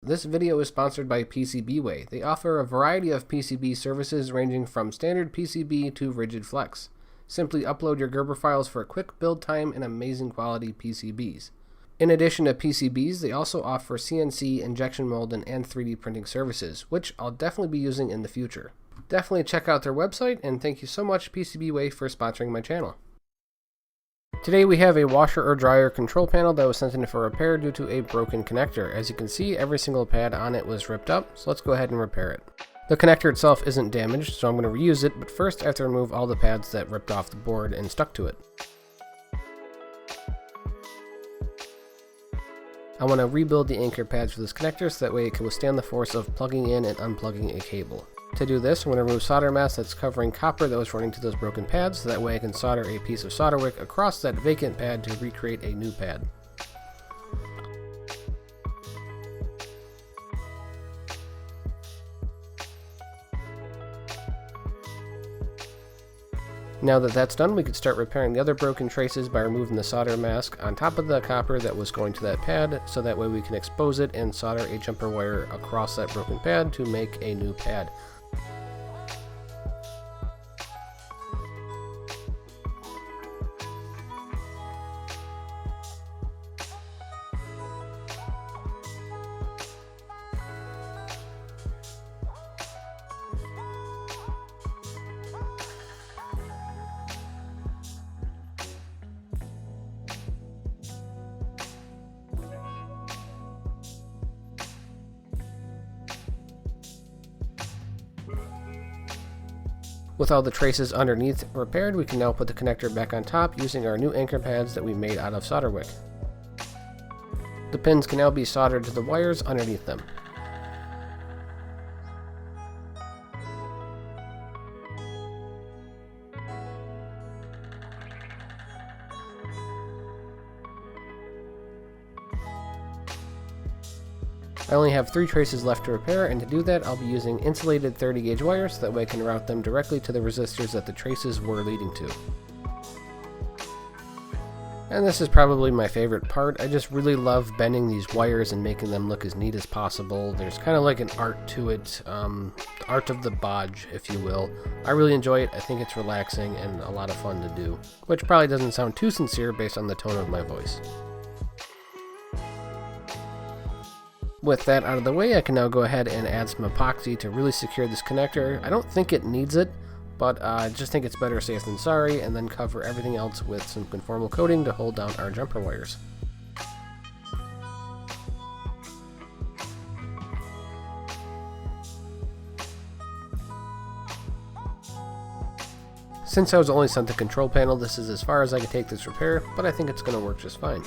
This video is sponsored by PCBWay. They offer a variety of PCB services ranging from standard PCB to rigid flex. Simply upload your Gerber files for a quick build time and amazing quality PCBs. In addition to PCBs, they also offer CNC, injection molding, and 3D printing services, which I'll definitely be using in the future. Definitely check out their website, and thank you so much PCBWay for sponsoring my channel. Today we have a washer or dryer control panel that was sent in for repair due to a broken connector. As you can see, every single pad on it was ripped up, so let's go ahead and repair it. The connector itself isn't damaged, so I'm going to reuse it, but first I have to remove all the pads that ripped off the board and stuck to it. I want to rebuild the anchor pads for this connector so that way it can withstand the force of plugging in and unplugging a cable. To do this, I'm going to remove solder mask that's covering copper that was running to those broken pads, so that way I can solder a piece of solder wick across that vacant pad to recreate a new pad. Now that that's done, we can start repairing the other broken traces by removing the solder mask on top of the copper that was going to that pad, so that way we can expose it and solder a jumper wire across that broken pad to make a new pad. With all the traces underneath repaired, we can now put the connector back on top using our new anchor pads that we made out of solder wick. The pins can now be soldered to the wires underneath them. I only have 3 traces left to repair, and to do that I'll be using insulated 30 gauge wires so that way I can route them directly to the resistors that the traces were leading to. And this is probably my favorite part. I just really love bending these wires and making them look as neat as possible. There's kind of like an art to it, the art of the bodge, if you will. I really enjoy it. I think it's relaxing and a lot of fun to do, which probably doesn't sound too sincere based on the tone of my voice. With that out of the way, I can now go ahead and add some epoxy to really secure this connector. I don't think it needs it, but I just think it's better safe than sorry, and then cover everything else with some conformal coating to hold down our jumper wires. Since I was only sent the control panel, this is as far as I can take this repair, but I think it's going to work just fine.